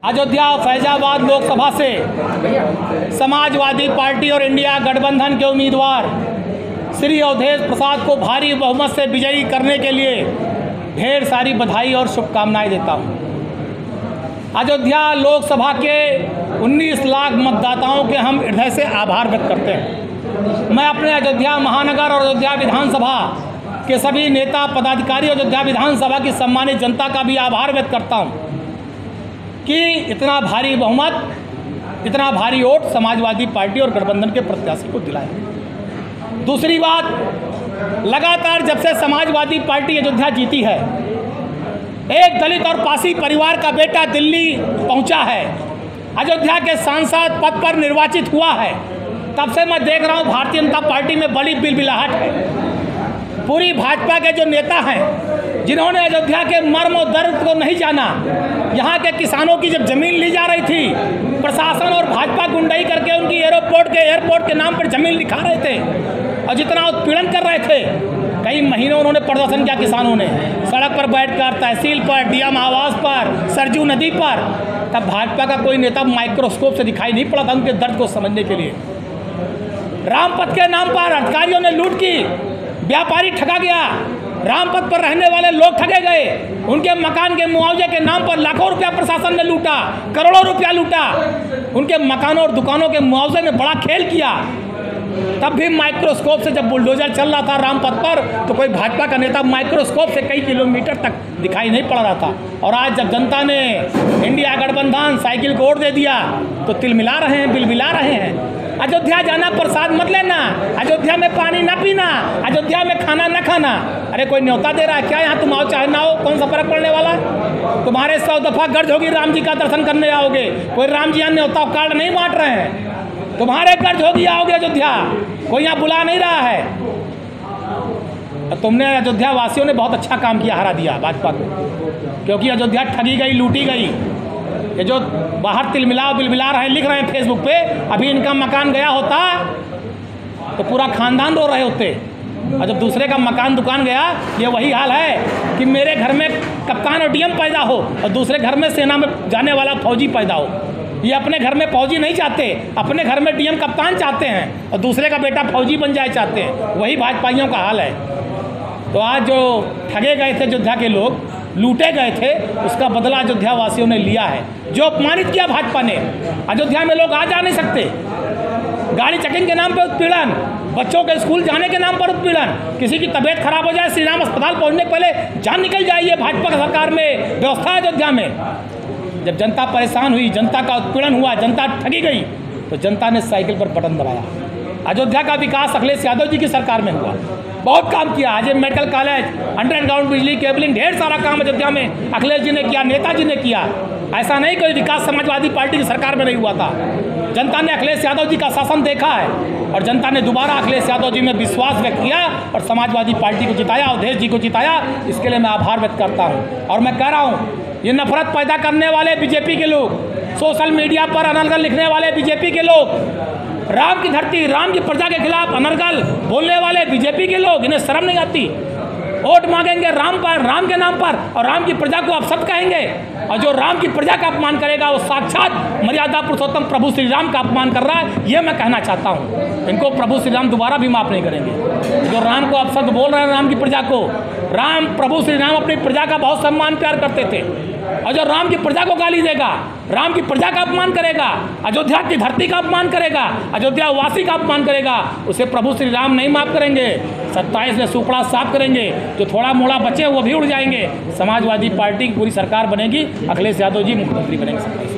अयोध्या फैजाबाद लोकसभा से समाजवादी पार्टी और इंडिया गठबंधन के उम्मीदवार श्री अवधेश प्रसाद को भारी बहुमत से विजयी करने के लिए ढेर सारी बधाई और शुभकामनाएं देता हूं। अयोध्या लोकसभा के 19 लाख मतदाताओं के हम हृदय से आभार व्यक्त करते हैं। मैं अपने अयोध्या महानगर और अयोध्या विधानसभा के सभी नेता पदाधिकारी, अयोध्या विधानसभा की सम्मानित जनता का भी आभार व्यक्त करता हूं कि इतना भारी बहुमत, इतना भारी वोट समाजवादी पार्टी और गठबंधन के प्रत्याशी को दिलाया। दूसरी बात, लगातार जब से समाजवादी पार्टी अयोध्या जीती है, एक दलित और पासी परिवार का बेटा दिल्ली पहुंचा है, अयोध्या के सांसद पद पर निर्वाचित हुआ है, तब से मैं देख रहा हूं भारतीय जनता पार्टी में बड़ी बिलबिलाहट है। पूरी भाजपा के जो नेता हैं, जिन्होंने अयोध्या के मर्म और दर्द को नहीं जाना, यहाँ के किसानों की जब जमीन ली जा रही थी, प्रशासन और भाजपा गुंडाई करके उनकी एयरपोर्ट के नाम पर जमीन लिखा रहे थे और जितना उत्पीड़न कर रहे थे, कई महीनों उन्होंने प्रदर्शन किया। किसानों ने सड़क पर बैठकर, तहसील पर, डीएम आवास पर, सरजू नदी पर, तब भाजपा का कोई नेता माइक्रोस्कोप से दिखाई नहीं पड़ा था उनके दर्द को समझने के लिए। रामपथ के नाम पर अधिकारियों ने लूट की, व्यापारी ठगा गया, रामपथ पर रहने वाले लोग ठगे गए, उनके मकान के मुआवजे के नाम पर लाखों रुपया प्रशासन ने लूटा, करोड़ों रुपया लूटा, उनके मकानों और दुकानों के मुआवजे में बड़ा खेल किया। तब भी माइक्रोस्कोप से जब बुलडोजर चल रहा था रामपथ पर, तो कोई भाजपा का नेता माइक्रोस्कोप से कई किलोमीटर तक दिखाई नहीं पड़ रहा था। और आज जब जनता ने इंडिया गठबंधन साइकिल को वोट दे दिया, तो तिलमिला रहे हैं, बिलबिला रहे हैं। अयोध्या जाना प्रसाद मत लेना, अयोध्या में पानी ना पीना, अयोध्या में खाना ना खाना। अरे कोई न्योता दे रहा है क्या? यहाँ तुम आओ चाहे ना हो, कौन सा फर्क पड़ने वाला? तुम्हारे 100 दफा गर्ज होगी, राम जी का दर्शन करने आओगे। कोई राम जी यहाँ न्योता कार्ड नहीं बांट रहे हैं, तुम्हारे गर्ज होगी, आओगे अयोध्या, कोई यहाँ बुला नहीं रहा है। तुमने अयोध्या वासियों ने बहुत अच्छा काम किया, हरा दिया भाजपा को, क्योंकि अयोध्या ठगी गई, लूटी गई। ये जो बाहर तिलमिला बिलबिला रहे हैं, लिख रहे हैं फेसबुक पे, अभी इनका मकान गया होता तो पूरा खानदान रो रहे होते। और जब दूसरे का मकान दुकान गया, ये वही हाल है कि मेरे घर में कप्तान और डीएम पैदा हो और दूसरे घर में सेना में जाने वाला फौजी पैदा हो। ये अपने घर में फौजी नहीं चाहते, अपने घर में डीएम कप्तान चाहते हैं और दूसरे का बेटा फौजी बन जाए चाहते हैं। वही भाजपाइयों का हाल है। तो आज जो ठगे गए थे अयोध्या के लोग, लूटे गए थे, उसका बदला अयोध्या वासियों ने लिया है। जो अपमानित किया भाजपा ने, अयोध्या में लोग आ जा नहीं सकते, गाड़ी चेकिंग के नाम पर उत्पीड़न, बच्चों के स्कूल जाने के नाम पर उत्पीड़न, किसी की तबीयत खराब हो जाए, श्री राम अस्पताल पहुंचने के पहले जान निकल जाए, भाजपा की सरकार में व्यवस्था है अयोध्या में। जब जनता परेशान हुई, जनता का उत्पीड़न हुआ, जनता ठगी गई, तो जनता ने साइकिल पर बटन दबाया। अयोध्या का विकास अखिलेश यादव जी की सरकार में हुआ, बहुत काम किया। आज मेडिकल कॉलेज, अंडरग्राउंड बिजली केबलिंग, ढेर सारा काम अयोध्या में अखिलेश जी ने किया, नेताजी ने किया। ऐसा नहीं कोई विकास समाजवादी पार्टी की सरकार में नहीं हुआ था। जनता ने अखिलेश यादव जी का शासन देखा है और जनता ने दोबारा अखिलेश यादव जी में विश्वास व्यक्त किया और समाजवादी पार्टी को जिताया, अवधेश जी को जिताया। इसके लिए मैं आभार व्यक्त करता हूँ। और मैं कह रहा हूँ, ये नफरत पैदा करने वाले बीजेपी के लोग, सोशल मीडिया पर अनर्गल लिखने वाले बीजेपी के लोग, राम की धरती, राम की प्रजा के खिलाफ अनर्गल बोलने वाले बीजेपी के लोग, इन्हें शर्म नहीं आती? वोट मांगेंगे राम पर, राम के नाम पर, और राम की प्रजा को अपशब्द कहेंगे। और जो राम की प्रजा का अपमान करेगा, वो साक्षात मर्यादा पुरुषोत्तम प्रभु श्री राम का अपमान कर रहा है। ये मैं कहना चाहता हूँ। इनको प्रभु श्री राम दोबारा भी माफ नहीं करेंगे। जो राम को अपशब्द बोल रहे हैं, राम की प्रजा को, राम प्रभु श्री राम अपनी प्रजा का बहुत सम्मान प्यार करते थे, और जो राम की प्रजा को गाली देगा, राम की प्रजा का अपमान करेगा, अयोध्या की धरती का अपमान करेगा, अयोध्या वासी का अपमान करेगा, उसे प्रभु श्री राम नहीं माफ करेंगे। 27 में सुपड़ा साफ करेंगे, जो थोड़ा मोड़ा बचे वो भी उड़ जाएंगे। समाजवादी पार्टी की पूरी सरकार बनेगी, अखिलेश यादव जी मुख्यमंत्री बनेंगे।